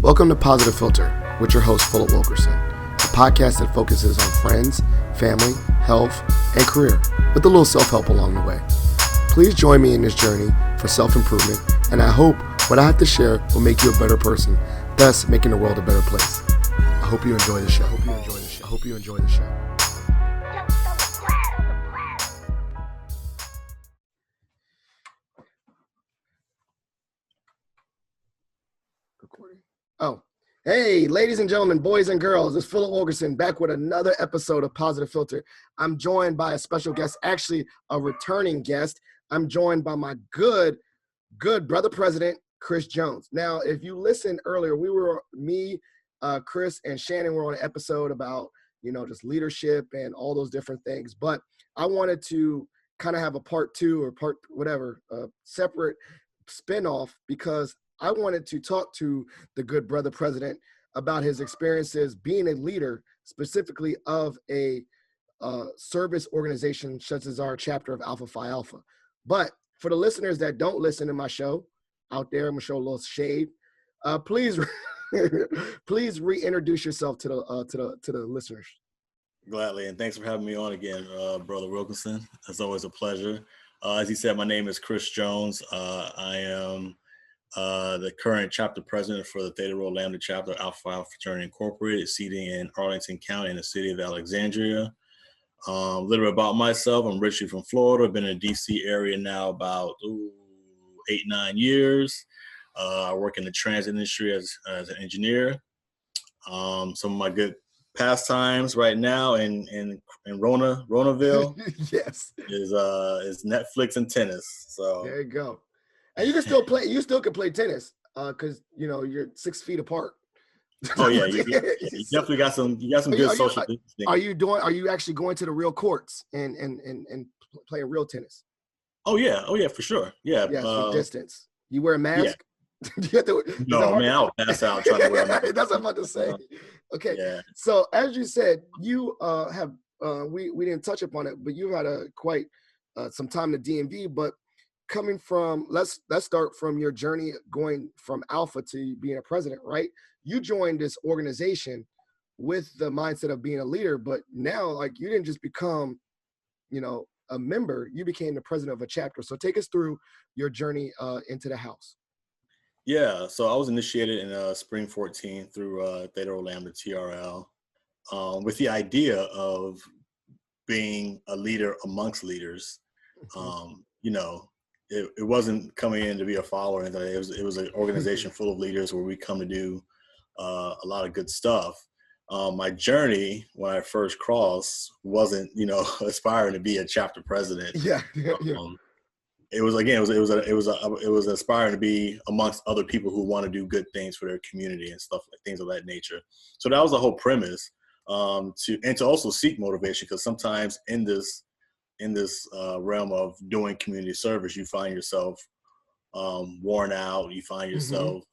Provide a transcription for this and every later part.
Welcome to Positive Philter with your host, Philip Wilkerson, a podcast that focuses on friends, family, health, and career, with a little self-help along the way. Please join me in this journey for self-improvement, and I hope what I have to share will make you a better person, thus making the world a better place. I hope you enjoy the show. I hope you enjoy the show. Recording. Oh, hey, ladies and gentlemen, boys and girls, it's Philip Wilkerson back with another episode of Positive Philter. I'm joined by a special guest, actually a returning guest. I'm joined by my good brother president, Chris Jones. Now, if you listened earlier, Chris, and Shannon were on an episode about, just leadership and all those different things. But I wanted to kind of have a part two or separate spinoff, because I wanted to talk to the good brother president about his experiences being a leader, specifically of a service organization such as our chapter of Alpha Phi Alpha. But for the listeners that don't listen to my show out there, I'm gonna show a little shade. Please reintroduce yourself to the listeners. Gladly, and thanks for having me on again, Brother Wilkinson. It's always a pleasure. As you said, my name is Chris Jones. I am the current chapter president for the Theta Rho Lambda chapter, Alpha Phi Alpha Fraternity Incorporated, seating in Arlington County in the city of Alexandria. A little bit about myself. I'm originally from Florida. I've been in the DC area now about 8-9 years. I work in the transit industry as an engineer. Some of my good pastimes right now in Ronaville Yes, is Netflix and tennis. So there you go. And you can still play. You still can play tennis because you're 6 feet apart. Oh yeah, you definitely got some. You got some good social. Are you actually going to the real courts and playing real tennis? Oh yeah, for sure. Yeah. Yes, for distance. You wear a mask? Yeah. No, man, I'll pass out trying to wear a mask. That's what I'm about to say. Okay. Yeah. So as you said, you have we didn't touch upon it, but you've had quite some time to DMV. But coming from, let's start from your journey going from Alpha to being a president, right? You joined this organization with the mindset of being a leader, but now you didn't just become, a member, you became the president of a chapter. So take us through your journey into the house. Yeah, so I was initiated in spring 14 through Theta Rho Lambda TRL with the idea of being a leader amongst leaders. It wasn't coming in to be a follower. It was an organization full of leaders where we come to do a lot of good stuff. My journey when I first crossed wasn't, aspiring to be a chapter president. Yeah. It was aspiring to be amongst other people who want to do good things for their community and stuff, like things of that nature. So that was the whole premise. To also seek motivation, because sometimes in this realm of doing community service, you find yourself worn out. You find yourself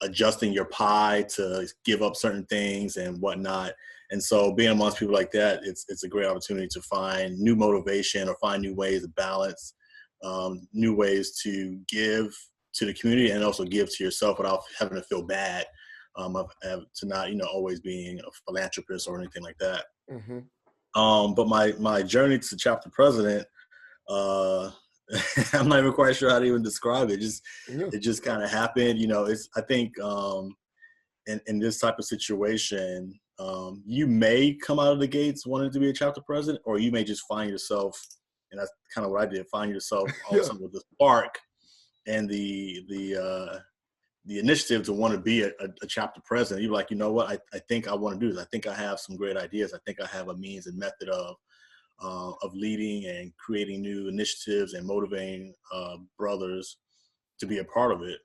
adjusting your pie to give up certain things and whatnot. And so being amongst people like that, it's a great opportunity to find new motivation or find new ways to balance, new ways to give to the community and also give to yourself without having to feel bad to not, always being a philanthropist or anything like that. But my journey to chapter president, I'm not even quite sure how to even describe it. It just kind of happened. I think in this type of situation, you may come out of the gates wanting to be a chapter president, or you may just find yourself, and that's kind of what I did, find yourself also with the spark and the initiative to want to be a chapter president. You're like, you know what, I think I want to do this. I think I have some great ideas. I think I have a means and method of leading and creating new initiatives and motivating brothers to be a part of it.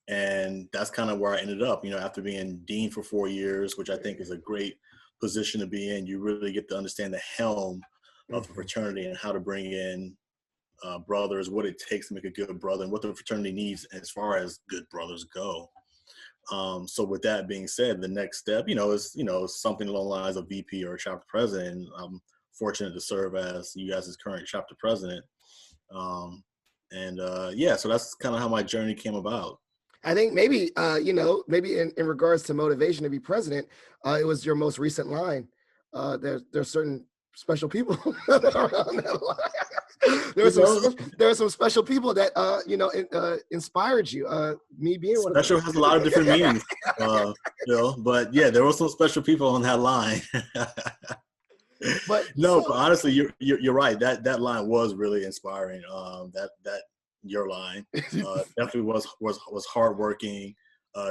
And that's kind of where I ended up, after being dean for 4 years, which I think is a great position to be in. You really get to understand the helm of the fraternity and how to bring in brothers, what it takes to make a good brother, and what the fraternity needs as far as good brothers go. So with that being said, the next step, is something along the lines of VP or chapter president. I'm fortunate to serve as you guys' current chapter president. So that's kind of how my journey came about. I think maybe, maybe in regards to motivation to be president, it was your most recent line. There's certain special people around that line. You know, There are some special people that inspired you. Me being one of them. special has a lot of different meanings, but yeah, there were some special people on that line. But No, but honestly, you're right. That line was really inspiring. That your line definitely was hardworking.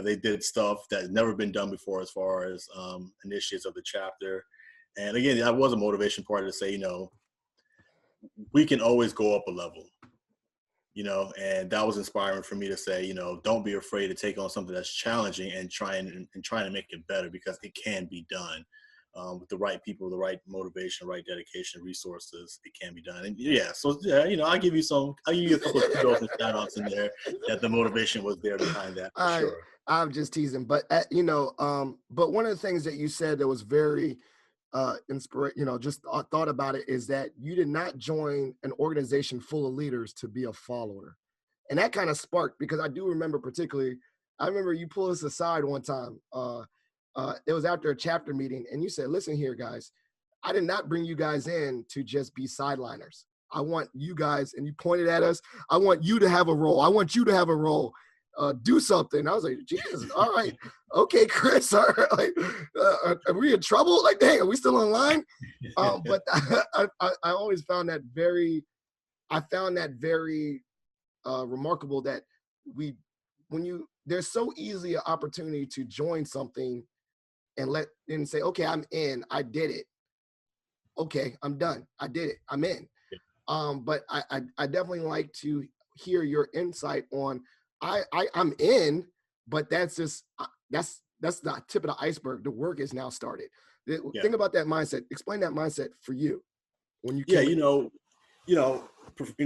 They did stuff that's never been done before as far as initiatives of the chapter. And again, that was a motivation part to say, we can always go up a level, and that was inspiring for me to say, don't be afraid to take on something that's challenging and trying to make it better, because it can be done. With the right people, the right motivation, right dedication, resources, it can be done. And I'll give you a couple of kudos and shout outs in there that the motivation was there behind that for sure. I'm just teasing, but but one of the things that you said that was very just thought about it, is that you did not join an organization full of leaders to be a follower. And that kind of sparked, because I do remember particularly, I remember you pulled us aside one time. It was after a chapter meeting, and you said, listen here, guys, I did not bring you guys in to just be sideliners. I want you guys, and you pointed at us, I want you to have a role. I want you to have a role. Do something. I was like, Jesus, all right. Okay, Chris, all right. Like, are we in trouble? Like, dang, are we still online? But I always found that very remarkable, that there's so easily an opportunity to join something and say, okay, I'm in, I did it. Okay, I'm done. I did it. I'm in. But I definitely like to hear your insight on, I'm in, but that's just, that's the tip of the iceberg. The work is now started. Think about that mindset. Explain that mindset for you when you came.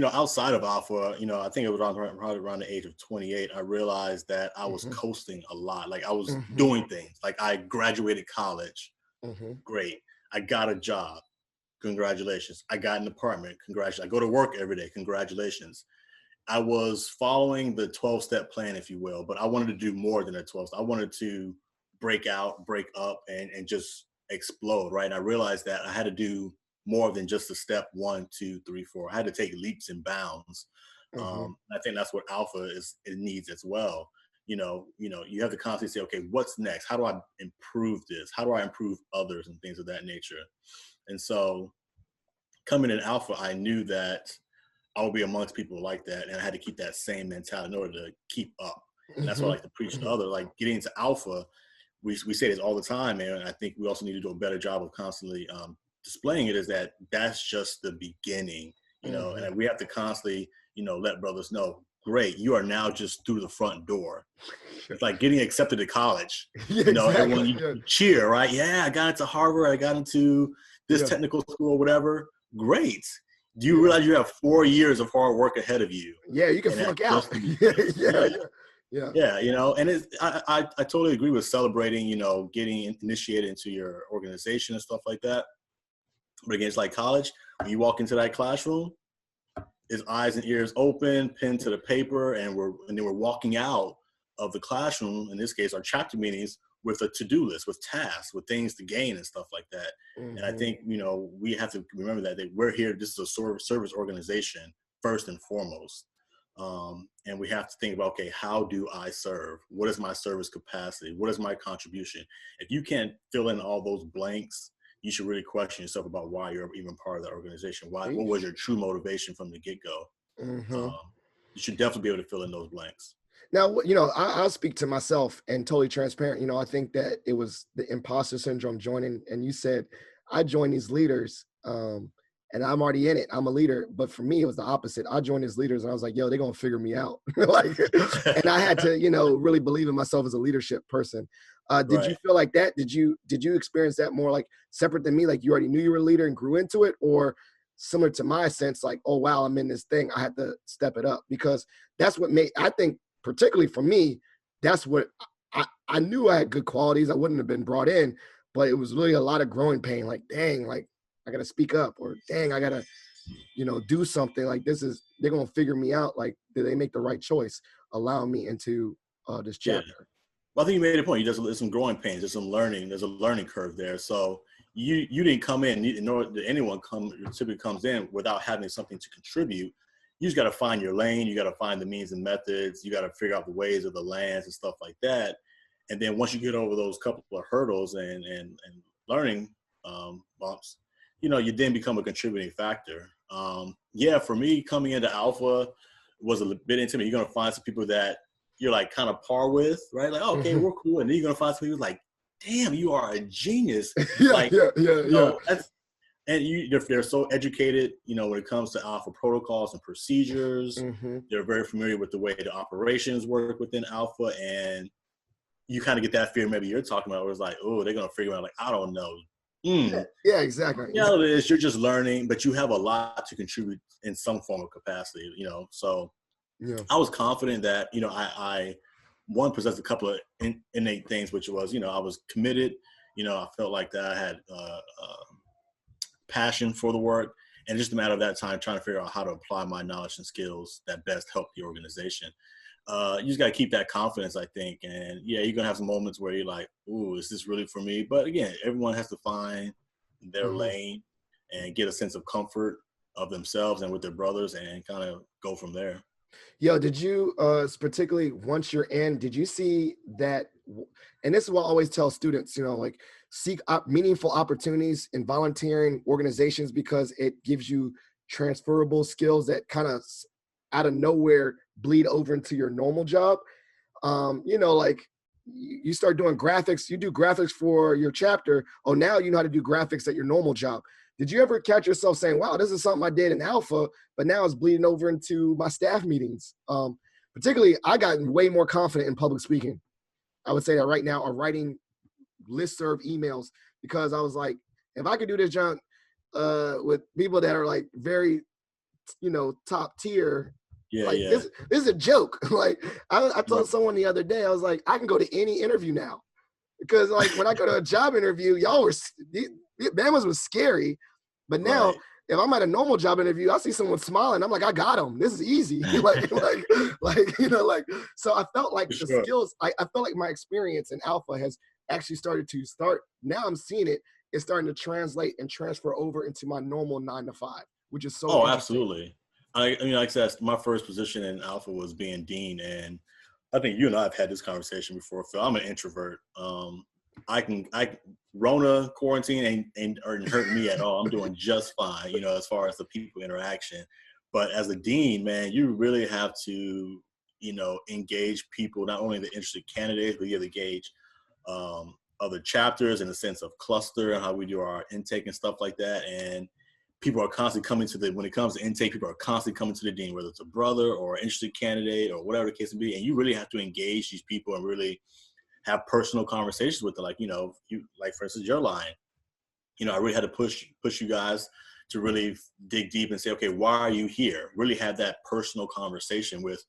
Outside of Alpha, I think it was around the age of 28, I realized that I was coasting a lot. Like, I was doing things. Like, I graduated college. Great. I got a job. Congratulations. I got an apartment. Congratulations. I go to work every day. Congratulations. I was following the 12-step plan, if you will, but I wanted to do more than a 12. I wanted to break out, break up, and just explode, right? And I realized that I had to do more than just the step 1, 2, 3, 4. I had to take leaps and bounds. I think that's what Alpha it needs as well. You have to constantly say, okay, what's next? How do I improve this? How do I improve others and things of that nature? And so coming in Alpha, I knew that I would be amongst people like that, and I had to keep that same mentality in order to keep up. And that's what I like to preach to others. Like, getting into Alpha, we say this all the time, man. And I think we also need to do a better job of constantly displaying it, is that that's just the beginning, and we have to constantly, let brothers know, great, you are now just through the front door. It's like getting accepted to college. Everyone you cheer, right? Yeah, I got into Harvard, I got into this technical school or whatever. Great. Do you realize you have 4 years of hard work ahead of you? Yeah, you can flunk out. Yeah, and I totally agree with celebrating, getting initiated into your organization and stuff like that. But again, it's like college. When you walk into that classroom, it's eyes and ears open, pen to the paper, and then we're walking out of the classroom, in this case, our chapter meetings, with a to-do list, with tasks, with things to gain and stuff like that. And I think, we have to remember that we're here, this is a service organization first and foremost. And we have to think about, okay, how do I serve? What is my service capacity? What is my contribution? If you can't fill in all those blanks, you should really question yourself about why you're even part of that organization. What was your true motivation from the get-go? You should definitely be able to fill in those blanks. Now, I'll speak to myself and totally transparent. I think that it was the imposter syndrome joining, and you said, I joined these leaders and I'm already in it. I'm a leader. But for me, it was the opposite. I joined these leaders and I was like, yo, they're going to figure me out. And I had to, really believe in myself as a leadership person. Did you feel like that? Did you experience that more like separate than me? Like, you already knew you were a leader and grew into it, or similar to my sense, like, oh, wow, I'm in this thing. I had to step it up, because that's what I think, particularly for me, that's what I knew I had good qualities. I wouldn't have been brought in, but it was really a lot of growing pain. Like, dang, like, I got to speak up, or dang, I got to, do something. Like, they're going to figure me out. Like, did they make the right choice? Allow me into this Yeah. chapter. Well, I think you made a point. There's some growing pains. There's some learning. There's a learning curve there. So you didn't come in, nor did anyone typically comes in without having something to contribute. You just got to find your lane. You got to find the means and methods. You got to figure out the ways of the lands and stuff like that. And then once you get over those couple of hurdles and learning bumps, you then become a contributing factor. Yeah, for me, coming into Alpha was a bit intimidating. You're going to find some people that you're like kind of par with, right? Like, okay, we're cool. And then you're going to find some people like, damn, you are a genius. They're so educated, when it comes to Alpha protocols and procedures. They're very familiar with the way the operations work within Alpha. And you kind of get that fear maybe you're talking about where it's like, oh, they're going to figure out, like, I don't know. Yeah, exactly. Yeah, it is. You're just learning, but you have a lot to contribute in some form of capacity, So yeah. I was confident that, I possessed a couple of innate things, which was, I was committed. I felt like that I had passion for the work, and just a matter of that time trying to figure out how to apply my knowledge and skills that best help the organization. You just got to keep that confidence, I think. And yeah, you're going to have some moments where you're like, ooh, is this really for me? But again, everyone has to find their lane and get a sense of comfort of themselves and with their brothers and kind of go from there. Yo, did you, particularly once you're in, did you see that, and this is what I always tell students, like seek meaningful opportunities in volunteering organizations because it gives you transferable skills that kind of out of nowhere bleed over into your normal job. Like you start doing graphics, you do graphics for your chapter. Oh, now you know how to do graphics at your normal job. Did you ever catch yourself saying, wow, this is something I did in Alpha, but now it's bleeding over into my staff meetings? Particularly, I got way more confident in public speaking. I would say that right now, or writing listserv emails, because I was like, if I could do this, John, with people that are like very, top tier, This is a joke. Like I told someone the other day, I was like, I can go to any interview now. Because like when I go to a job interview, Bama's was scary. But now if I'm at a normal job interview, I see someone smiling. I'm like, I got them. This is easy. So I felt like the skills, I felt like my experience in Alpha has actually started. Now I'm seeing it. It's starting to translate and transfer over into my normal 9 to 5, which is so interesting. Absolutely. I mean, like I said, my first position in Alpha was being dean, and I think you and I have had this conversation before, Phil. I'm an introvert. Rona quarantine ain't hurting me at all. I'm doing just fine, as far as the people interaction. But as a dean, man, you really have to, engage people, not only the interested candidates, but you have to engage other chapters in the sense of cluster and how we do our intake and stuff like that. And people are constantly coming when it comes to intake, people are constantly coming to the dean, whether it's a brother or an interested candidate or whatever the case may be. And you really have to engage these people and really have personal conversations with them. Like, for instance, your line, I really had to push you guys to really dig deep and say, okay, why are you here? Really have that personal conversation with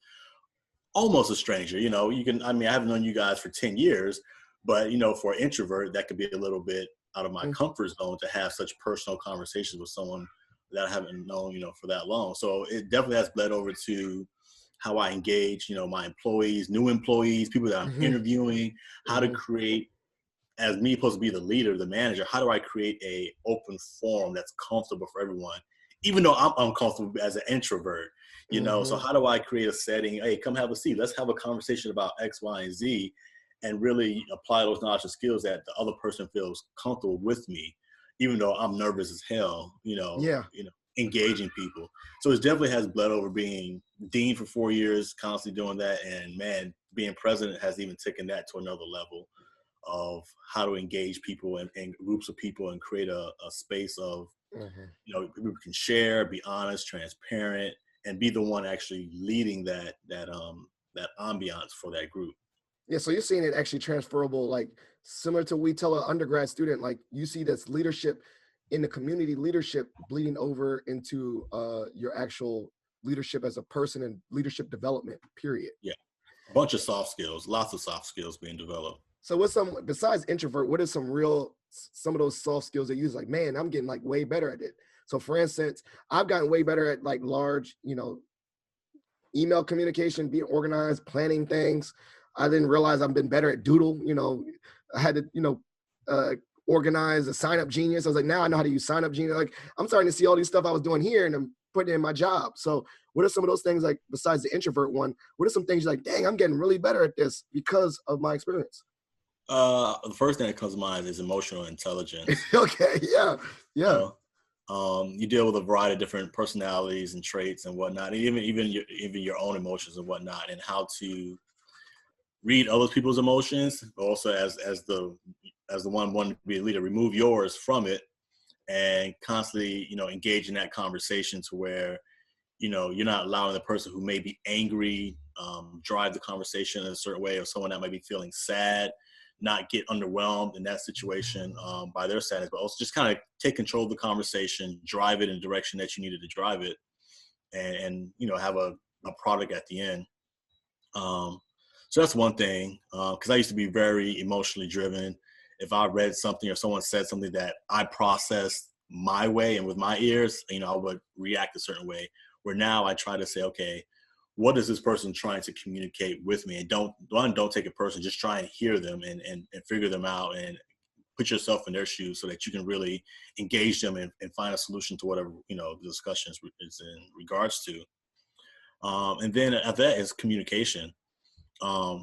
almost a stranger. I haven't known you guys for 10 years, but, for an introvert, that could be a little bit out of my comfort zone to have such personal conversations with someone that I haven't known, for that long. So it definitely has bled over to how I engage, my employees, new employees, people that I'm interviewing, how to create, as me supposed to be the leader, the manager, how do I create a open forum that's comfortable for everyone, even though I'm uncomfortable as an introvert, so how do I create a setting? Hey, come have a seat. Let's have a conversation about X, Y, and Z, and really apply those knowledge and skills that the other person feels comfortable with me, even though I'm nervous as hell, engaging people. So it definitely has bled over being dean for 4 years, constantly doing that. And man, being president has even taken that to another level of how to engage people and groups of people and create a space of, people can share, be honest, transparent, and be the one actually leading that ambiance for that group. Yeah, so you're seeing it actually transferable, like similar to we tell an undergrad student, like you see this leadership in the community, leadership bleeding over into your actual leadership as a person and leadership development, period. Yeah, a bunch of soft skills, lots of soft skills being developed. So what's besides introvert, what is some of those soft skills that you use? Like, man, I'm getting like way better at it. So for instance, I've gotten way better at like large, email communication, being organized, planning things. I didn't realize I've been better at Doodle. I had to, organize a sign up genius. I was like, now I know how to use sign up genius. Like, I'm starting to see all these stuff I was doing here and I'm putting it in my job. So what are some of those things, like, besides the introvert one, what are some things you're like, dang, I'm getting really better at this because of my experience? The first thing that comes to mind is emotional intelligence. Okay. Yeah. Yeah. So, you deal with a variety of different personalities and traits and whatnot, and even your own emotions and whatnot, and how to read other people's emotions, but also as the one wanting to be a leader, remove yours from it, and constantly engage in that conversation to where you're not allowing the person who may be angry drive the conversation in a certain way, or someone that might be feeling sad not get underwhelmed in that situation by their sadness, but also just kind of take control of the conversation, drive it in the direction that you needed to drive it, and have a product at the end. So that's one thing, because I used to be very emotionally driven. If I read something or someone said something that I processed my way and with my ears, I would react a certain way. Where now I try to say, okay, what is this person trying to communicate with me? And don't take it personally. Just try and hear them and figure them out and put yourself in their shoes so that you can really engage them and find a solution to whatever the discussion is in regards to. And then after that is communication.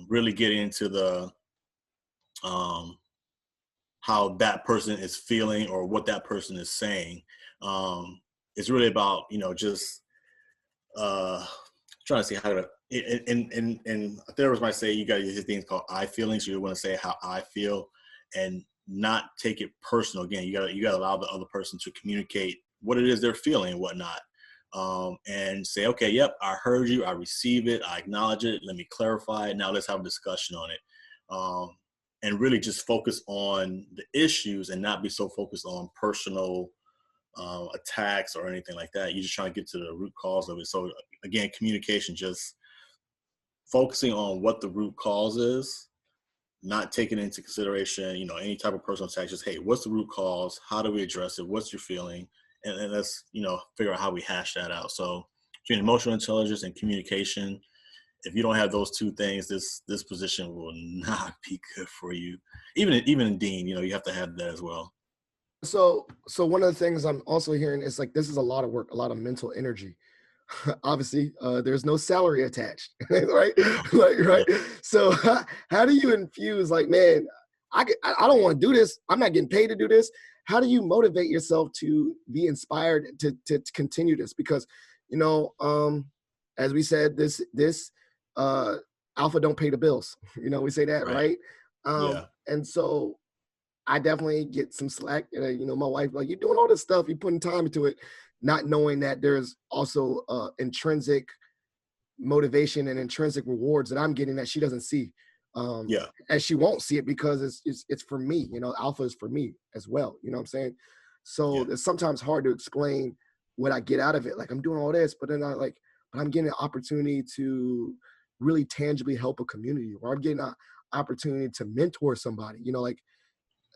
Really getting into the how that person is feeling or what that person is saying. It's really about just trying to see how to. And therapists might say you got to use things called I feelings. So you want to say how I feel, and not take it personal. Again, you got to allow the other person to communicate what it is they're feeling and whatnot. And say, okay, yep, I heard you, I receive it, I acknowledge it, let me clarify it, now let's have a discussion on it. And really just focus on the issues and not be so focused on personal attacks or anything like that. You're just trying to get to the root cause of it. So again, communication, just focusing on what the root cause is, not taking into consideration, any type of personal attack. Just, hey, what's the root cause? How do we address it? What's your feeling? And let's, figure out how we hash that out. So between emotional intelligence and communication, if you don't have those two things, this position will not be good for you. Even in Dean, you have to have that as well. So one of the things I'm also hearing is, like, this is a lot of work, a lot of mental energy. Obviously, there's no salary attached, right? Like, right. So how do you infuse, like, man, I don't want to do this. I'm not getting paid to do this. How do you motivate yourself to be inspired to continue this? Because, as we said, this alpha don't pay the bills. We say that, right? Yeah. And so I definitely get some slack. My wife, like, you're doing all this stuff, you're putting time into it, not knowing that there's also intrinsic motivation and intrinsic rewards that I'm getting that she doesn't see. And she won't see it because it's for me. Alpha is for me as well. You know what I'm saying? So it's sometimes hard to explain what I get out of it. Like, I'm doing all this, but then but I'm getting an opportunity to really tangibly help a community, or I'm getting an opportunity to mentor somebody. Like,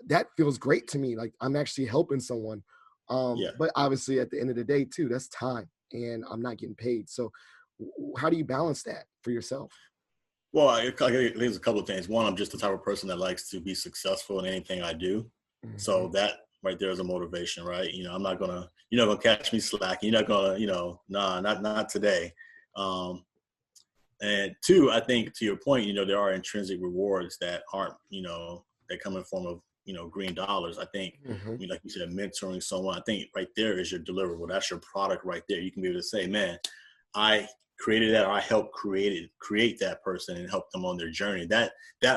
that feels great to me. Like, I'm actually helping someone. But obviously at the end of the day too, that's time and I'm not getting paid. So how do you balance that for yourself? Well, I think there's a couple of things. One, I'm just the type of person that likes to be successful in anything I do. Mm-hmm. So that right there is a motivation, right? You're not gonna catch me slacking. You're not gonna, nah, not today. And two, I think to your point, there are intrinsic rewards that aren't, that come in form of, green dollars. I think, like you said, mentoring someone, I think right there is your deliverable. That's your product right there. You can be able to say, man, I created that, or I helped create that person and help them on their journey. That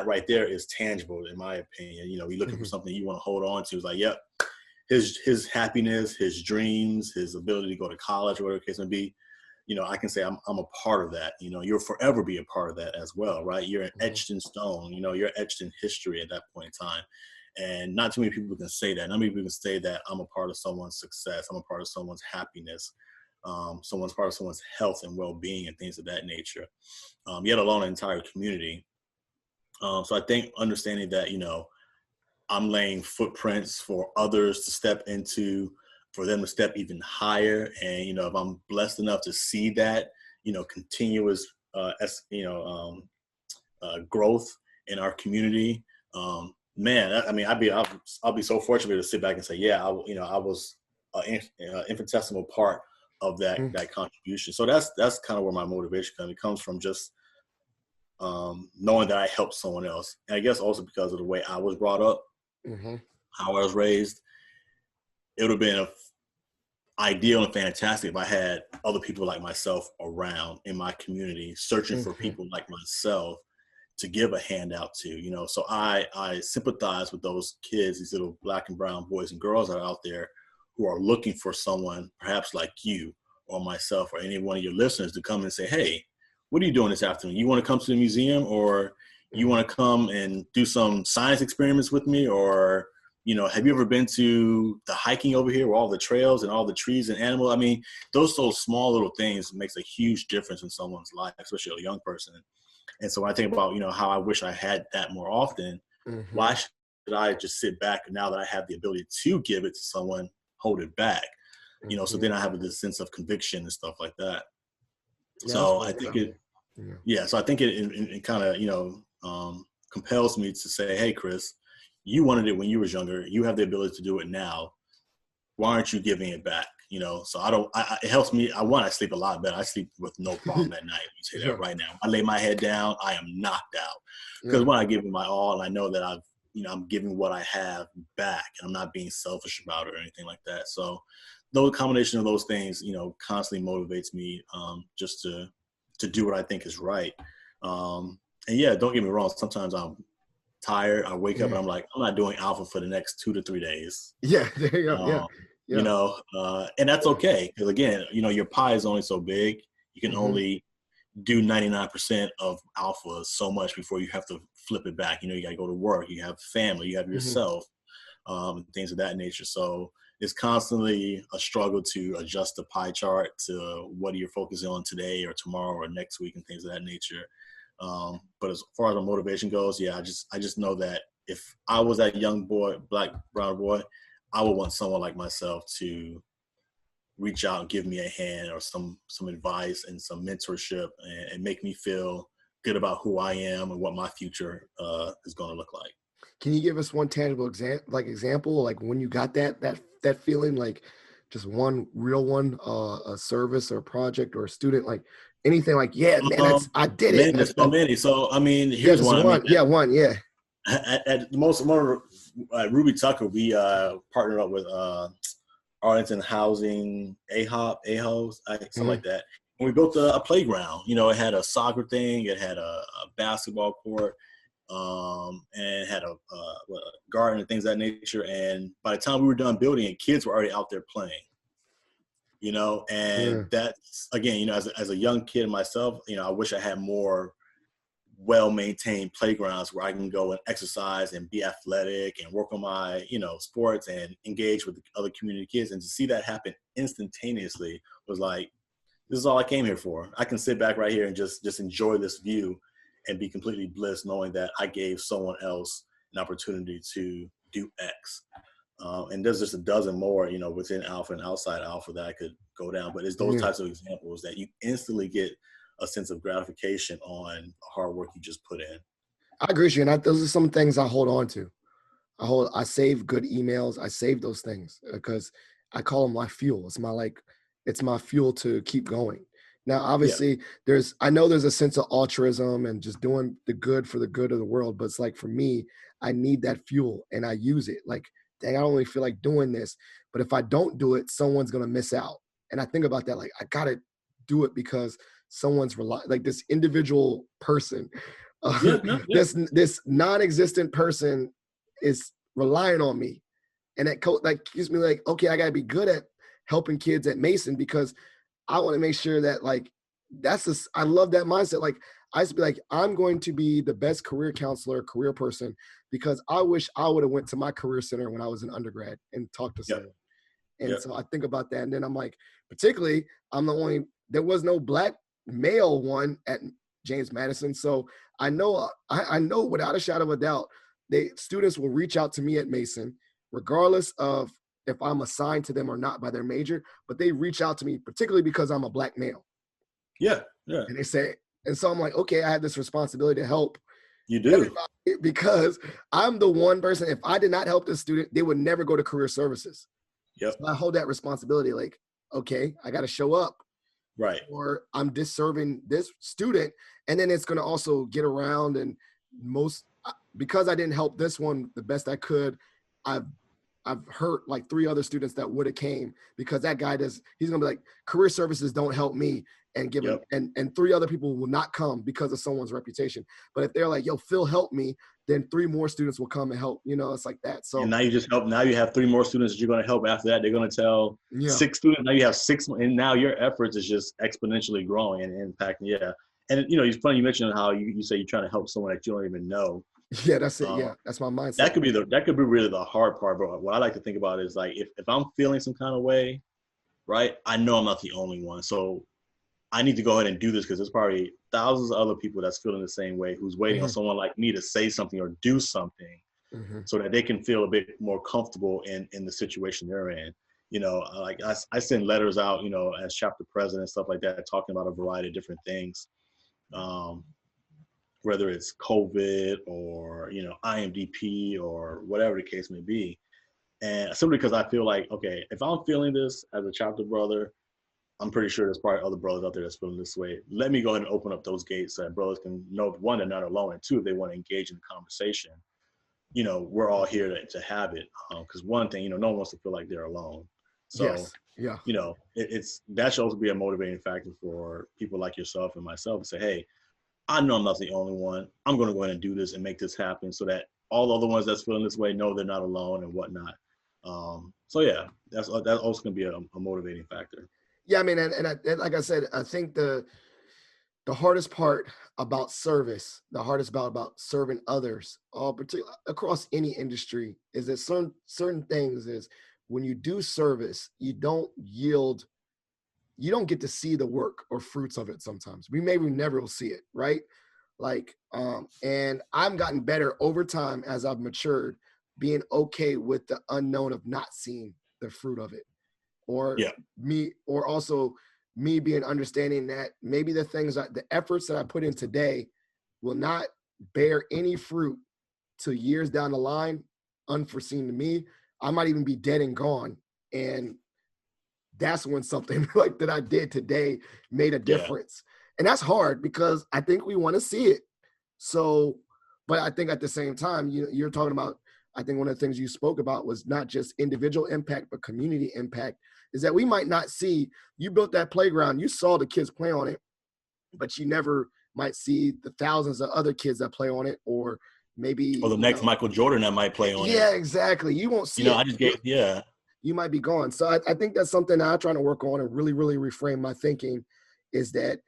right there is tangible, in my opinion. You're looking for something you want to hold on to. It's like, yep, his happiness, his dreams, his ability to go to college, or whatever the case may be. I can say I'm a part of that. You'll forever be a part of that as well, right? You're etched in stone. You're etched in history at that point in time. And not too many people can say that. Not many people can say that I'm a part of someone's success. I'm a part of someone's happiness. Someone's part of someone's health and well-being and things of that nature. Yet alone an entire community. So I think understanding that, I'm laying footprints for others to step into, for them to step even higher. And, if I'm blessed enough to see that, continuous, growth in our community. Man, I mean, I'll be so fortunate to sit back and say, yeah, I was an infinitesimal part of that contribution. So that's kind of where my motivation comes. It comes from just knowing that I helped someone else. And I guess also because of the way I was brought up, how I was raised, it would have been ideal and fantastic if I had other people like myself around in my community, searching for people like myself to give a handout to, So I sympathize with those kids, these little Black and brown boys and girls that are out there who are looking for someone perhaps like you or myself or any one of your listeners to come and say, hey, what are you doing this afternoon? You want to come to the museum, or you want to come and do some science experiments with me? Or, have you ever been to the hiking over here where all the trails and all the trees and animals? I mean, those small little things makes a huge difference in someone's life, especially a young person. And so when I think about, how I wish I had that more often, why should I just sit back now that I have the ability to give it to someone, hold it back? So then I have this sense of conviction and stuff like that. Yeah, so I think so I think it kind of, compels me to say, hey, Chris, you wanted it when you was younger. You have the ability to do it now. Why aren't you giving it back? So it helps me. I sleep a lot better. I sleep with no problem at night. You say that right now. I lay my head down, I am knocked out. Because when I give it my all, and I know that I'm giving what I have back, and I'm not being selfish about it or anything like that. So the combination of those things, constantly motivates me just to do what I think is right. And yeah, don't get me wrong. Sometimes I'm tired. I wake up and I'm like, I'm not doing alpha for the next 2 to 3 days. Yeah, there you go. And that's okay. Because again, your pie is only so big. You can only do 99% of alpha so much before you have to flip it back. You got to go to work. You have family. You have yourself, things of that nature. So it's constantly a struggle to adjust the pie chart to what you're focusing on today or tomorrow or next week and things of that nature. But as far as the motivation goes, yeah, I just know that if I was that young boy, Black, brown boy, I would want someone like myself to reach out and give me a hand or some advice and some mentorship and make me feel good about who I am and what my future is going to look like. Can you give us one tangible example, like when you got that feeling, like just one real one, a service or a project or a student, like anything, like, yeah, man, I did it. There's so many. So, I mean, here's one. One. At the most, Ruby Tucker, we partnered up with Arlington Housing, AHOS, something like that. And we built a playground. It had a soccer thing. It had a basketball court. And it had a garden and things of that nature. And by the time we were done building it, kids were already out there playing. And that's, again, as a young kid myself, I wish I had more well-maintained playgrounds where I can go and exercise and be athletic and work on my, sports and engage with other community kids. And to see that happen instantaneously was like, this is all I came here for. I can sit back right here and just enjoy this view and be completely blissed knowing that I gave someone else an opportunity to do X. And there's just a dozen more, within alpha and outside alpha that I could go down. But it's those types of examples that you instantly get a sense of gratification on the hard work you just put in. I agree with you. And those are some things I hold on to. I save good emails. I save those things because I call them my fuel. It's my fuel to keep going. Now, obviously, I know there's a sense of altruism and just doing the good for the good of the world. But it's like, for me, I need that fuel and I use it. Like, dang, I don't really feel like doing this. But if I don't do it, someone's going to miss out. And I think about that, like, I got to do it because someone's like this individual person, this non-existent person is relying on me. And that gives me like, okay, I got to be good at helping kids at Mason because I want to make sure that, like, I love that mindset. Like, I used to be like, I'm going to be the best career counselor, career person, because I wish I would have went to my career center when I was an undergrad and talked to someone. And so I think about that. And then I'm like, particularly, there was no Black male one at James Madison. So I know without a shadow of a doubt, students will reach out to me at Mason, regardless of if I'm assigned to them or not by their major, but they reach out to me, particularly because I'm a Black male. Yeah. And they say, and so I'm like, okay, I have this responsibility to help You do. Because I'm the one person, if I did not help this student, they would never go to career services. Yep. So I hold that responsibility. Like, okay, I got to show up, Right. or I'm disserving this student. And then it's going to also get around, and because I didn't help this one the best I could, I've hurt like 3 other students that would have came, because that guy he's gonna be like, career services don't help me, and Yep. and 3 other people will not come because of someone's reputation. But if they're like, yo, Phil, help me, then 3 more students will come and help. It's like that. So And now you just help. Now you have 3 more students that you're going to help. After that, they're going to tell yeah, 6 students. Now you have 6, and now your efforts is just exponentially growing and impacting. Yeah. And it's funny you mentioned how you say you're trying to help someone that you don't even know. yeah, that's it. Uh, Yeah, that's my mindset. that could be really the hard part, bro. What I like to think about is like, if I'm feeling some kind of way, right? I know I'm not the only one. So I need to go ahead and do this, because there's probably thousands of other people that's feeling the same way, who's waiting on someone like me to say something or do something, so that they can feel a bit more comfortable in the situation they're in. Like I send letters out, as chapter president, stuff like that, talking about a variety of different things, whether it's COVID or, IMDP or whatever the case may be. And simply because I feel like, okay, if I'm feeling this as a chapter brother, I'm pretty sure there's probably other brothers out there that's feeling this way. Let me go ahead and open up those gates so that brothers can know, 1, they're not alone, and 2, if they want to engage in the conversation, we're all here to have it. Because one thing, no one wants to feel like they're alone. So, Yes. Yeah. That should also be a motivating factor for people like yourself and myself to say, hey, I know I'm not the only one. I'm going to go ahead and do this and make this happen, so that all the other ones that's feeling this way know they're not alone and whatnot. So yeah, that's also going to be a motivating factor. Yeah, I mean, and like I said, I think the hardest part about service, the hardest part about serving others, all particular across any industry, is that certain things is, when you do service, you don't get to see the work or fruits of it. Sometimes we maybe never will see it, right? Like, and I've gotten better over time as I've matured, being okay with the unknown of not seeing the fruit of it, or also me being understanding that maybe the efforts that I put in today will not bear any fruit till years down the line, unforeseen to me. I might even be dead and gone, and that's when something like that I did today made a difference. And that's hard, because I think we want to see it. So, but I think at the same time, you're talking about, I think one of the things you spoke about was not just individual impact, but community impact, is that we might not see, you built that playground, you saw the kids play on it, but you never might see the thousands of other kids that play on it, or maybe, or the next Michael Jordan that might play on it. Yeah, exactly. You won't see it. I just get, You might be gone. So I think that's something that I'm trying to work on and really, really reframe my thinking, is that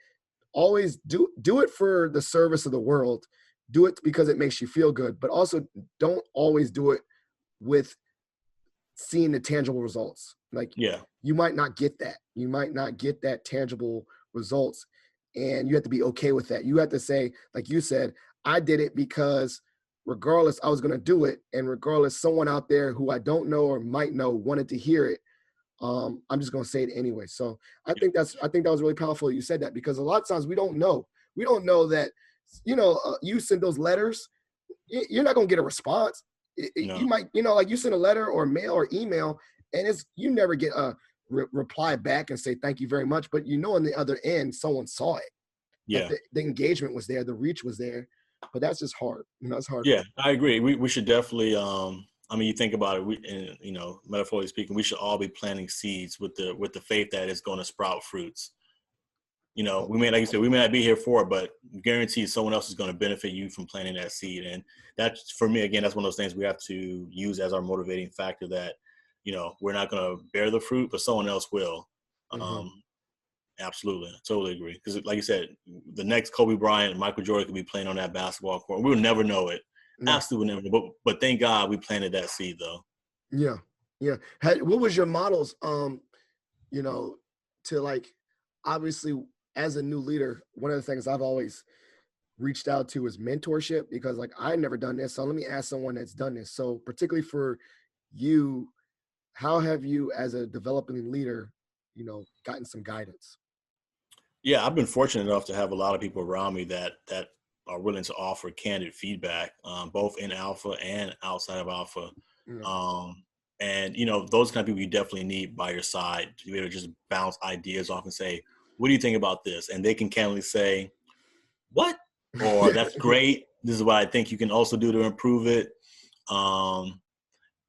always do it for the service of the world. Do it because it makes you feel good, but also don't always do it with seeing the tangible results. Like, you might not get that. You might not get that tangible results, and you have to be okay with that. You have to say, like you said, I did it because regardless, I was going to do it, and regardless, someone out there who I don't know or might know wanted to hear it, I'm just going to say it anyway. So I think that was really powerful you said that, because a lot of times we don't know that, you send those letters, you're not going to get a response. You might, like you send a letter or mail or email, and you never get a reply back and say, thank you very much. But on the other end, someone saw it. Yeah. The engagement was there, the reach was there, but that's just hard. It's hard. Yeah, I agree. We should definitely, you think about it, metaphorically speaking, we should all be planting seeds with the faith that it's going to sprout fruits. We may, like you said, we may not be here for it, but guarantee someone else is going to benefit you from planting that seed. And that's, for me, again, that's one of those things we have to use as our motivating factor, that, we're not going to bear the fruit, but someone else will. Absolutely. I totally agree. Because like you said, the next Kobe Bryant, Michael Jordan could be playing on that basketball court. We'll never know it. No. Absolutely never know. But thank God we planted that seed, though. Yeah. Yeah. What was your models, to, like, obviously as a new leader, one of the things I've always reached out to is mentorship, because like, I never done this. So let me ask someone that's done this. So particularly for you, how have you as a developing leader, gotten some guidance? Yeah, I've been fortunate enough to have a lot of people around me that are willing to offer candid feedback, both in alpha and outside of alpha. Yeah. And, you know, those kind of people you definitely need by your side to be able to just bounce ideas off and say, what do you think about this? And they can candidly say, what? Or that's great. This is what I think you can also do to improve it.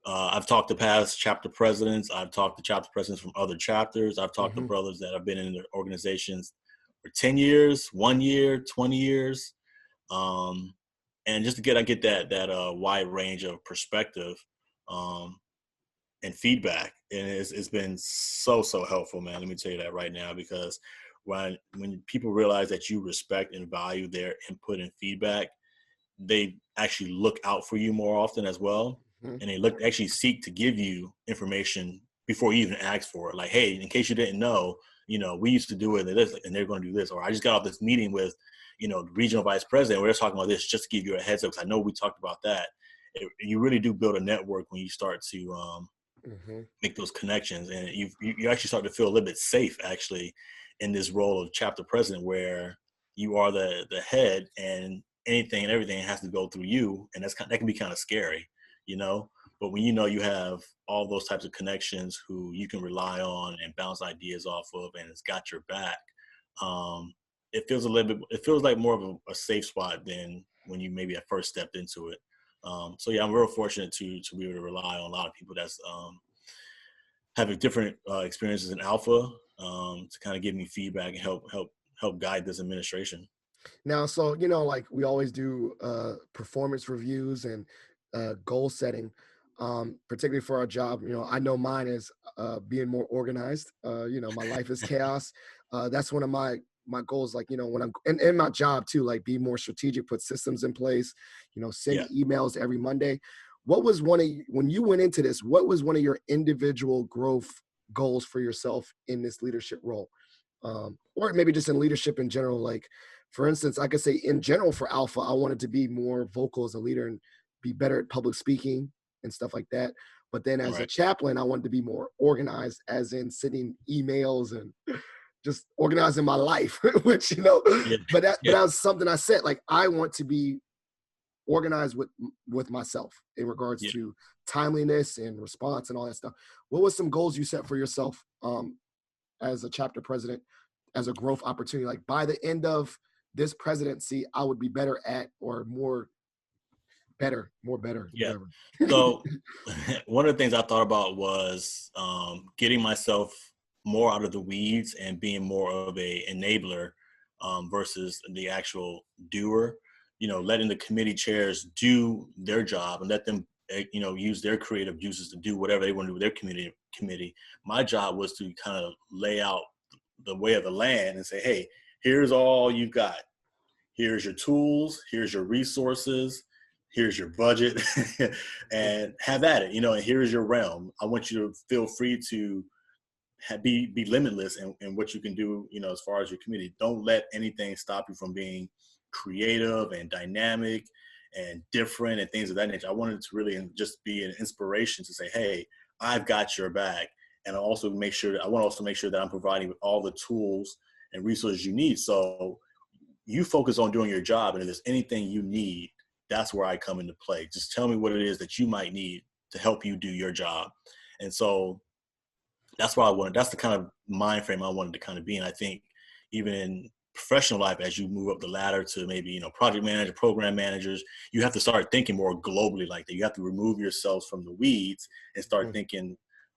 I've talked to past chapter presidents. I've talked to chapter presidents from other chapters. I've talked to brothers that have been in their organizations for 10 years, 1 year, 20 years. And just to get that wide range of perspective and feedback. And it's been so helpful, man. Let me tell you that right now, because when people realize that you respect and value their input and feedback, they actually look out for you more often as well. And they actually seek to give you information before you even ask for it. Like, hey, in case you didn't know, you know, we used to do it and they're going to do this. Or I just got off this meeting with, you know, the regional vice president where they're talking about this, just to give you a heads up, because I know we talked about that. You really do build a network when you start to make those connections. And you actually start to feel a little bit safe, actually, in this role of chapter president, where you are the head and anything and everything has to go through you. And that can be kind of scary, you know. But when you know you have all those types of connections who you can rely on and bounce ideas off of, and it's got your back, it feels like more of a safe spot than when you maybe at first stepped into it. So yeah, I'm real fortunate to be able to rely on a lot of people that's having different experiences in alpha to kind of give me feedback and help guide this administration. Now, so, you know, like we always do performance reviews and goal setting, particularly for our job. You know, I know mine is being more organized. You know, my life is chaos. That's one of my goals, like, you know, when I'm in my job too, like be more strategic, put systems in place, you know, send emails every Monday. What was when you went into this, what was one of your individual growth goals for yourself in this leadership role? Or maybe just in leadership in general. Like, for instance, I could say in general for Alpha, I wanted to be more vocal as a leader and be better at public speaking and stuff like that. But then as a chaplain, I wanted to be more organized, as in sending emails and just organizing my life, which, you know, but that was something I said, like, I want to be organized with myself in regards to timeliness and response and all that stuff. What was some goals you set for yourself as a chapter president, as a growth opportunity? Like, by the end of this presidency, I would be better at, or more better, whatever. So one of the things I thought about was getting myself more out of the weeds and being more of a enabler versus the actual doer. You know, letting the committee chairs do their job and let them, you know, use their creative juices to do whatever they want to do with their committee. My job was to kind of lay out the way of the land and say, hey, here's all you've got. Here's your tools. Here's your resources. Here's your budget. And have at it, you know, and here's your realm. I want you to feel free to be limitless in what you can do, you know, as far as your community. Don't let anything stop you from being creative and dynamic and different and things of that nature. I wanted to really just be an inspiration to say, hey, I've got your back. And I want to make sure that I'm providing with all the tools and resources you need. So you focus on doing your job. And if there's anything you need, that's where I come into play. Just tell me what it is that you might need to help you do your job. And so that's what I wanted. That's the kind of mind frame I wanted to kind of be in. I think even in professional life, as you move up the ladder to maybe, you know, project manager, program managers, you have to start thinking more globally like that. You have to remove yourselves from the weeds and start thinking,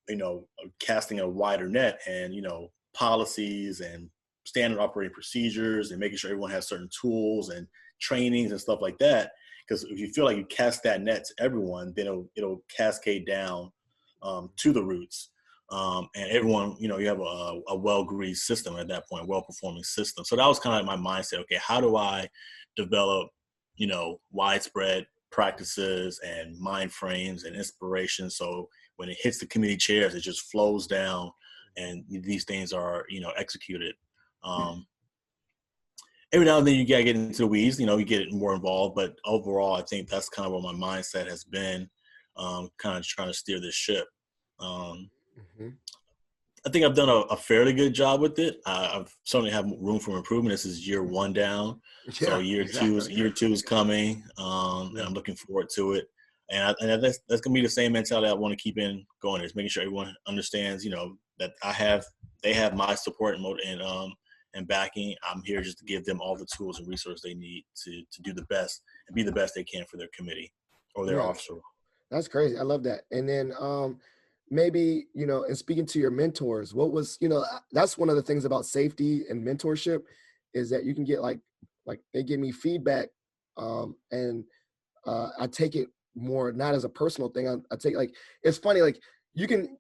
you know, casting a wider net and, you know, policies and standard operating procedures and making sure everyone has certain tools and trainings and stuff like that. Because if you feel like you cast that net to everyone, then it'll cascade down to the roots. And everyone, you know, you have a well-greased system at that point, well-performing system. So that was kind of like my mindset. Okay, how do I develop, you know, widespread practices and mind frames and inspiration? So when it hits the committee chairs, it just flows down and these things are, you know, executed. Every now and then you gotta get into the weeds, you know, you get more involved, but overall, I think that's kind of what my mindset has been, kind of trying to steer this ship. I think I've done a fairly good job with it. I've certainly have room for improvement. This is year one down, so Yeah, exactly. year two is coming, and Yeah. I'm looking forward to it. And that's gonna be the same mentality I want to keep in going. Is making sure everyone understands, that they have my support and backing. I'm here just to give them all the tools and resources they need to do the best and be the best they can for their committee or their Yeah. officer. That's crazy. I love that. And then maybe, and speaking to your mentors, what was, that's one of the things about safety and mentorship is that you can get like they give me feedback, and I take it more not as a personal thing. I take like it's funny, like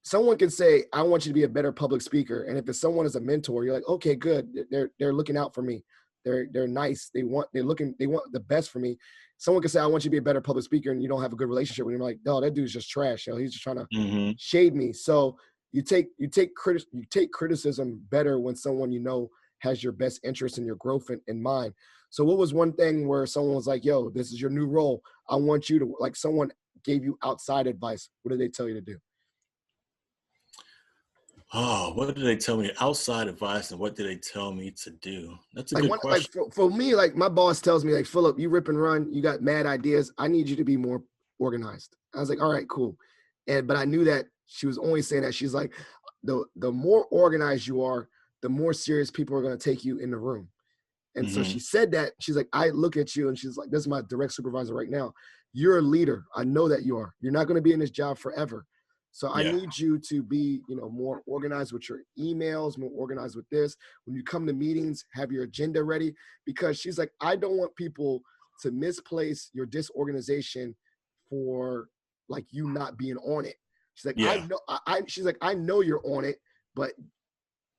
someone can say, I want you to be a better public speaker. And if it's someone as a mentor, you're like, okay, good. They're looking out for me. They're nice. They want the best for me. Someone can say, I want you to be a better public speaker, and you don't have a good relationship with him. You're like, no, that dude's just trash. He's just trying to Mm-hmm. shade me. So you take criticism better when someone has your best interest and your growth in mind. So what was one thing where someone was like, yo, this is your new role. I want you to, like, someone gave you outside advice. What did they tell you to do? Oh, what did they tell me? Outside advice, and what did they tell me to do? That's a Like good one, like question. for me, like my boss tells me, like, Philip, you rip and run, you got mad ideas. I need you to be more organized. I was like, all right, cool. But I knew that she was only saying that. She's like, the more organized you are, the more serious people are going to take you in the room. And so Mm-hmm. she said that. She's like, I look at you, and she's like, this is my direct supervisor right now. You're a leader. I know that you are. You're not going to be in this job forever. So I Yeah. need you to be, more organized with your emails, more organized with this. When you come to meetings, have your agenda ready. Because she's like, I don't want people to misplace your disorganization for like you not being on it. She's like, I Yeah. know. She's like, I know you're on it, but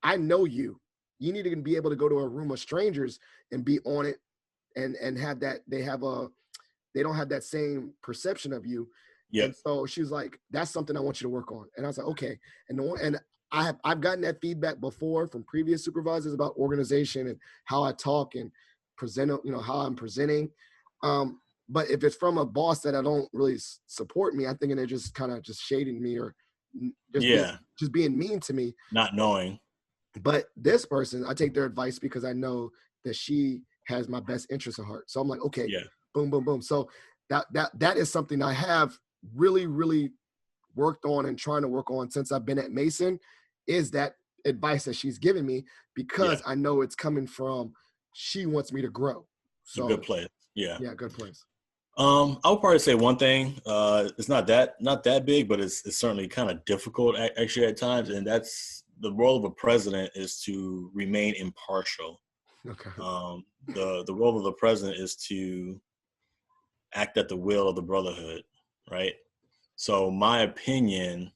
I know you. You need to be able to go to a room of strangers and be on it, and have that they don't have that same perception of you. Yep. And so she's like, that's something I want you to work on. And I was like, okay. And I've gotten that feedback before from previous supervisors about organization and how I talk and present, how I'm presenting. But if it's from a boss that I don't really support me, I think they're just kind of just shading me or Yeah. just being mean to me. Not knowing. But this person, I take their advice because I know that she has my best interest at heart. So I'm like, okay, Yeah. boom, boom, boom. So that is something I have really, really worked on and trying to work on since I've been at Mason, is that advice that she's given me, Yeah. because I know it's coming from, she wants me to grow. It's a good So place. Yeah. yeah, good place. I would probably say one thing. It's not that big, but it's certainly kind of difficult actually at times, and that's the role of a president is to remain impartial. Okay. The role of the president is to act at the will of the brotherhood, right? So my opinion,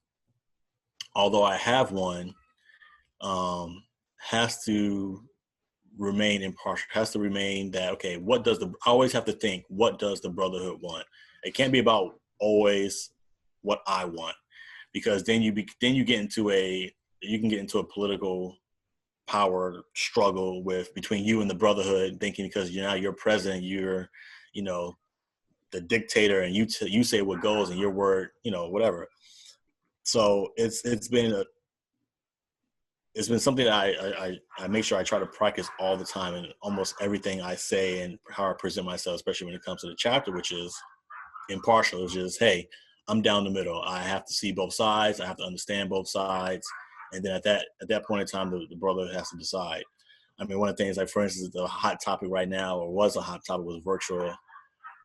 although I have one, has to remain impartial, has to remain that, okay, I always have to think, what does the brotherhood want? It can't be about always what I want, because then you get into you can get into a political power struggle between you and the brotherhood, thinking because you're president, you're, the dictator, and you say what goes and your word, whatever. So it's been something that I make sure I try to practice all the time in almost everything I say and how I present myself, especially when it comes to the chapter, which is impartial. It's just, hey, I'm down the middle. I have to see both sides. I have to understand both sides. And then at that point in time, the brother has to decide. I mean, one of the things, like, for instance, the hot topic right now, or was a hot topic, was virtual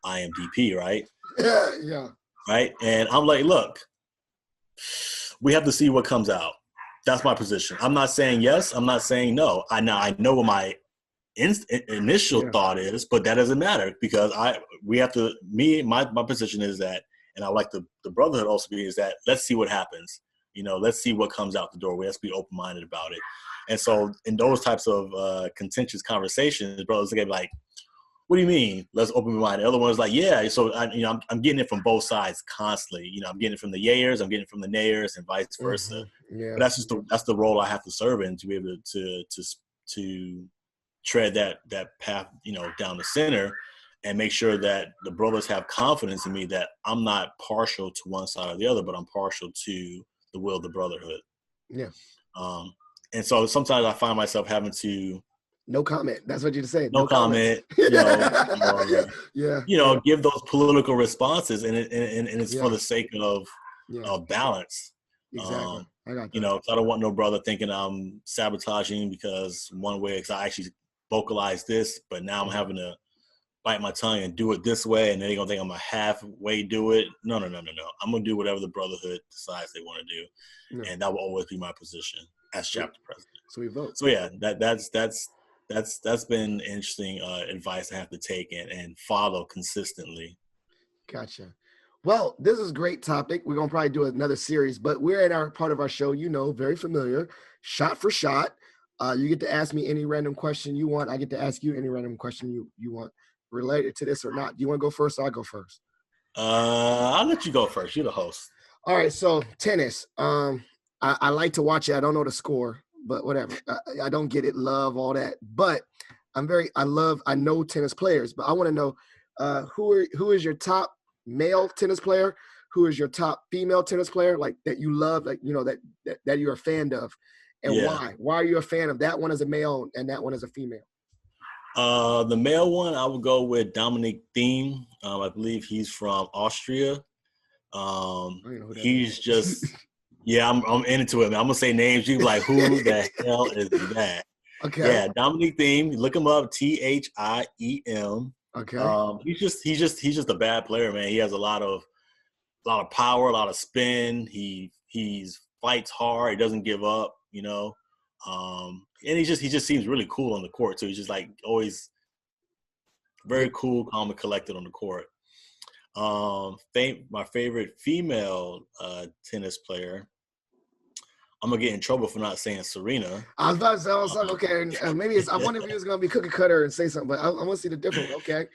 IMDP, right? Yeah. Right. And I'm like, look, we have to see what comes out. That's my position. I'm not saying yes. I'm not saying no. I know what my initial thought is, but that doesn't matter, because my position is that, and I like the brotherhood also be, is that let's see what happens. Let's see what comes out the door. We have to be open-minded about it. And so in those types of contentious conversations, brothers are gonna be like, what do you mean? Let's open my mind. The other one's like, yeah. So I'm getting it from both sides constantly. I'm getting it from the yayers, I'm getting it from the nayers, and vice versa. Mm-hmm. Yeah. But that's the role I have to serve in, to be able to tread that path, down the center, and make sure that the brothers have confidence in me that I'm not partial to one side or the other, but I'm partial to the will of the brotherhood. Yeah. And so sometimes I find myself having to No comment. That's what you just said. no No comments. comment, or, Yeah. give those political responses, and it's for Yeah. the sake of Yeah. balance. Exactly. I got that. 'Cause I don't want no brother thinking I'm sabotaging because one way, because I actually vocalized this, but now I'm having to bite my tongue and do it this way, and then they're gonna think I'm a halfway do it. No. I'm gonna do whatever the brotherhood decides they want to do, Yeah. and that will always be my position as chapter president. So we vote. So yeah, that's been interesting advice I have to take and follow consistently. Gotcha. Well, this is a great topic. We're gonna probably do another series, but we're in our part of our show, very familiar, shot for shot. You get to ask me any random question you want. I get to ask you any random question you want related to this or not. Do you want to go first or I'll go first? I'll let you go first. You're the host. All right, so tennis. I like to watch it. I don't know the score, but whatever. I don't get it, love all that. But I know tennis players, but I want to know who is your top male tennis player? Who is your top female tennis player, like that you love, like that you're a fan of, and why? Why are you a fan of that one as a male and that one as a female? The male one, I would go with Dominic Thiem. I believe he's from Austria. He's just, I'm into it, man. I'm gonna say names. You be like, who the hell is that? Okay. Yeah, Dominic Thiem. Look him up. Thiem. Okay. He's just a bad player, man. He has a lot of power, a lot of spin. He's fights hard. He doesn't give up. And he just seems really cool on the court too. He's just like always very cool, calm, and collected on the court. My favorite female tennis player. I'm gonna get in trouble for not saying Serena. I was about to say, I was like, okay, maybe I wonder if he was gonna be cookie cutter and say something, but I want to see the difference. Okay.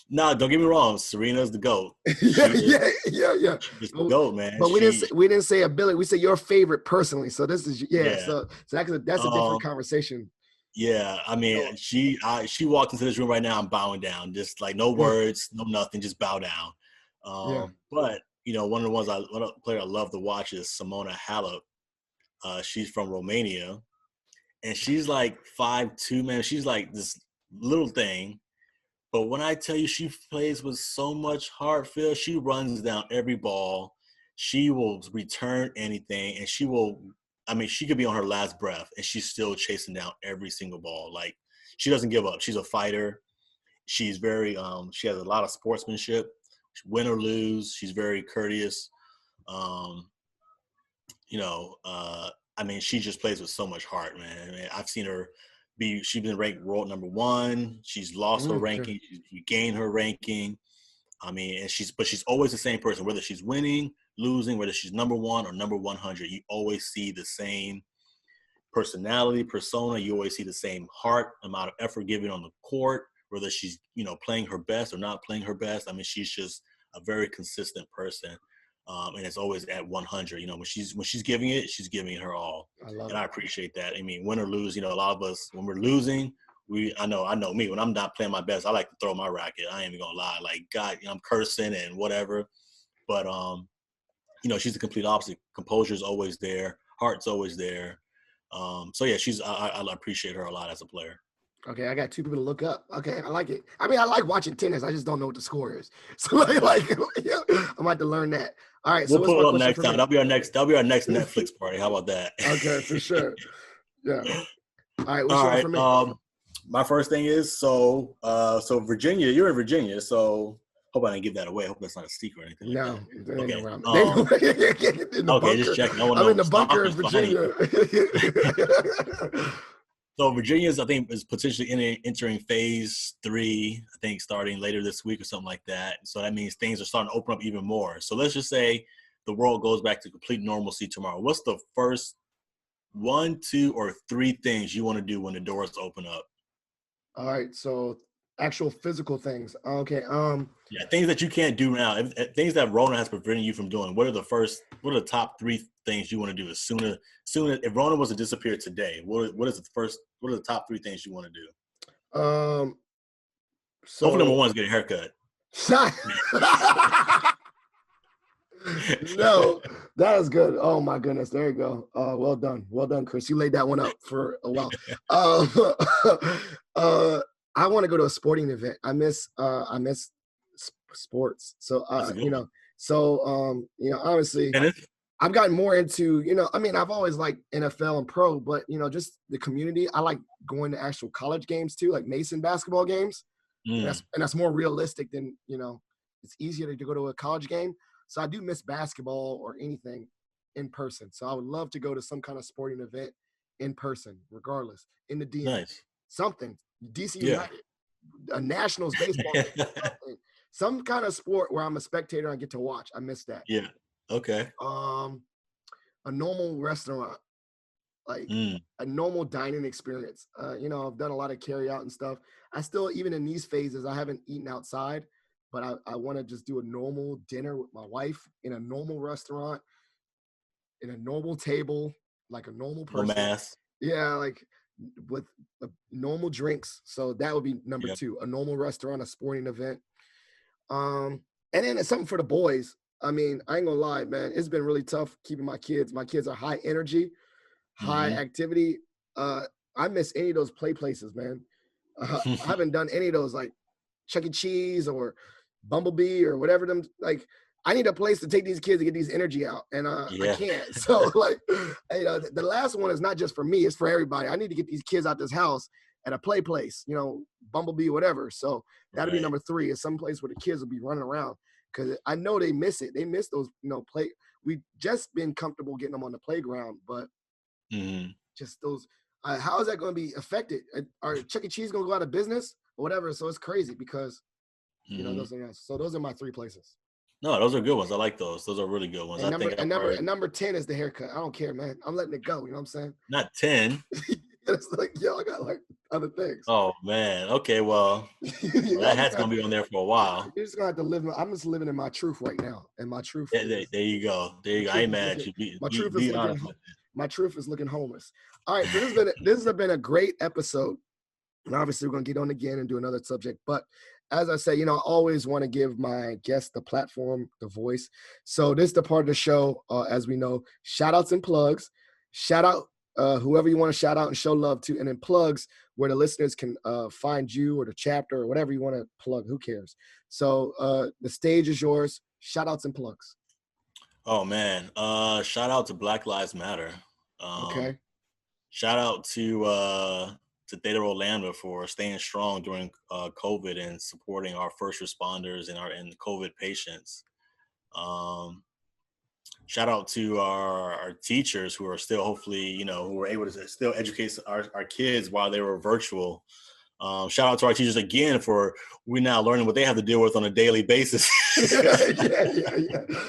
No, don't get me wrong. Serena's the GOAT. Yeah. She's the GOAT, man. But we didn't say ability. We said your favorite personally. So this is So that's a different conversation. Yeah, I mean, she walked into this room right now. I'm bowing down, just like no words, no nothing, just bow down. But one of the player I love to watch is Simona Halep. She's from Romania, and she's like 5'2", man. She's like this little thing. But when I tell you she plays with so much heart, Phil, she runs down every ball. She will return anything, and she could be on her last breath, and she's still chasing down every single ball. Like, she doesn't give up. She's a fighter. She's very she has a lot of sportsmanship. Win or lose, she's very courteous. She just plays with so much heart, man. I've seen her she's been ranked world number 1. She's lost her ranking. She's regained her ranking. But she's always the same person, whether she's winning, losing, whether she's number 1 or number 100. You always see the same personality, persona. You always see the same heart, amount of effort given on the court, whether she's, playing her best or not playing her best. She's just a very consistent person. And it's always at 100. When she's giving it, she's giving it her all. I appreciate that. Win or lose, a lot of us, when we're losing, I know me, when I'm not playing my best, I like to throw my racket. I ain't even gonna lie. Like, God, I'm cursing and whatever. But she's the complete opposite. Composure's always there, heart's always there. I appreciate her a lot as a player. Okay, I got 2 people to look up. Okay, I like it. I like watching tennis. I just don't know what the score is. So I'm about to learn that. All right, we'll pull it up next time. That'll be our next Netflix party. How about that? Okay, for sure. Yeah. All right. All right. My first thing is so Virginia. You're in Virginia, so hope I didn't give that away. I hope that's not a secret or anything. No. Like okay. Okay, just checking. I'm in the bunker in Virginia. So Virginia's, I think, is potentially entering phase 3, I think, starting later this week or something like that. So that means things are starting to open up even more. So let's just say the world goes back to complete normalcy tomorrow. What's the first 1, 2, or 3 things you want to do when the doors open up? All right. So actual physical things. Okay. Things that you can't do now. Things that Rona has prevented you from doing. What are the top 3 things you want to do as soon as if Rona was to disappear today? What are the top 3 things you want to do? So hopefully number 1 is get a haircut. No, that is good. Oh my goodness, there you go. Well done, Chris. You laid that one up for a while. Uh, uh, I want to go to a sporting event. I miss sports. So That's a good one. obviously Tennis? I've gotten more into, I mean, I've always liked NFL and pro, but just the community. I like going to actual college games too, like Mason basketball games. And Mm, that's more realistic than, it's easier to go to a college game. So I do miss basketball or anything in person. So I would love to go to some kind of sporting event in person, regardless, in the DMV, nice. something, DC Yeah. United, a Nationals baseball game, something, some kind of sport where I'm a spectator and I get to watch. I miss that. Yeah. Okay. Um, a normal restaurant, like Mm, a normal dining experience. I've done a lot of carry out and stuff. I still, even in these phases, I haven't eaten outside, but I want to just do a normal dinner with my wife in a normal restaurant, in a normal table, like a normal no person. mass. Yeah, like with normal drinks. So that would be number Yep. 2, a normal restaurant, a sporting event. Um, and then it's something for the boys. I mean, I ain't gonna lie, man. It's been really tough keeping my kids. My kids are high energy, high Mm-hmm. activity. I miss any of those play places, man. I haven't done any of those, like Chuck E. Cheese or Bumblebee or whatever them. Like, I need a place to take these kids to get these energy out, and I Yeah. can't. So like, the last one is not just for me; it's for everybody. I need to get these kids out this house at a play place, Bumblebee, whatever. So that'll be Right. number 3, is some place where the kids will be running around, because I know they miss it. They miss those, play. We've just been comfortable getting them on the playground, but Mm-hmm. just those. How is that going to be affected? Are Chuck E. Cheese going to go out of business or whatever? So it's crazy because Mm-hmm. those are my 3 places. No, those are good ones. I like those. Those are really good ones. And I number think I and number probably and number 10 is the haircut. I don't care, man. I'm letting it go. You know what I'm saying? not 10. It's like, yo, I got like other things. Oh man. Okay. Well, that hat's gonna be on there for a while. You're just gonna have to live. I'm just living in my truth right now, and my truth is There you go. There my you go. I truth ain't is mad at looking. you. My truth is Be looking. honest with My truth is looking homeless. All right, so this has been a great episode, and obviously we're gonna get on again and do another subject. But as I say, I always want to give my guests the platform, the voice. So this is the part of the show, as we know, shout outs and plugs. Shout out whoever you want to shout out and show love to, and then plugs where the listeners can find you or the chapter or whatever you want to plug. Who cares? So the stage is yours. Shout outs and plugs. Oh man. Shout out to Black Lives Matter. Okay. Shout out to Theta Rho Lambda for staying strong during COVID and supporting our first responders and COVID patients. Um, Shout out to our teachers who are still hopefully, who were able to still educate our kids while they were virtual. Shout out to our teachers again for we're now learning what they have to deal with on a daily basis.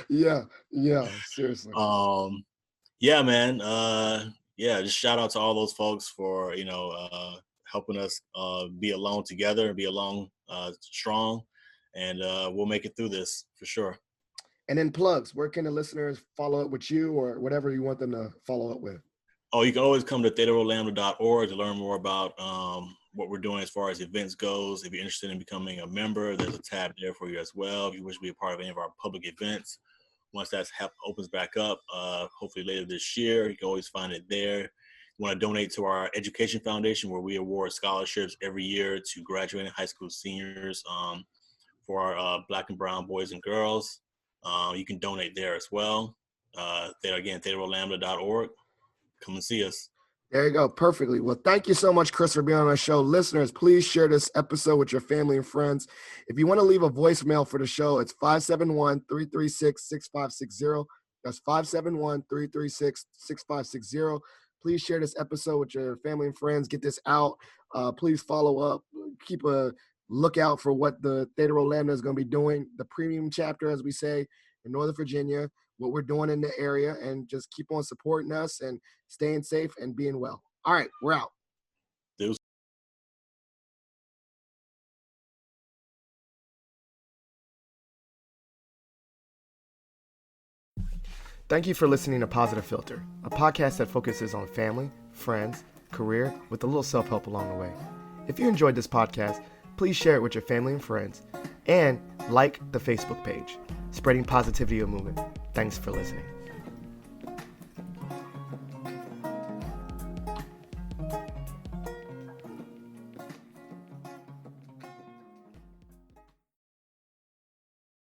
yeah. Seriously. Yeah, man. Yeah, just shout out to all those folks for helping us be alone together and be alone strong, and we'll make it through this for sure. And then plugs. Where can the listeners follow up with you or whatever you want them to follow up with? Oh, you can always come to thetarolambda.org to learn more about what we're doing as far as events goes. If you're interested in becoming a member, there's a tab there for you as well. If you wish to be a part of any of our public events, once that opens back up, hopefully later this year, you can always find it there. You want to donate to our education foundation, where we award scholarships every year to graduating high school seniors for our Black and brown boys and girls. You can donate there as well. thetarolambda.org. Come and see us. There you go. Perfectly. Well, thank you so much, Chris, for being on our show. Listeners, please share this episode with your family and friends. If you want to leave a voicemail for the show, it's 571-336-6560. That's 571-336-6560. Please share this episode with your family and friends. Get this out. Please follow up. Keep a lookout for what the Theta Rho Lambda is going to be doing. The premium chapter, as we say, in Northern Virginia, what we're doing in the area, and just keep on supporting us and staying safe and being well. All right, we're out. Thank you for listening to Positive Philter, a podcast that focuses on family, friends, career, with a little self-help along the way. If you enjoyed this podcast, please share it with your family and friends, and like the Facebook page, Spreading Positivity Movement. Thanks for listening.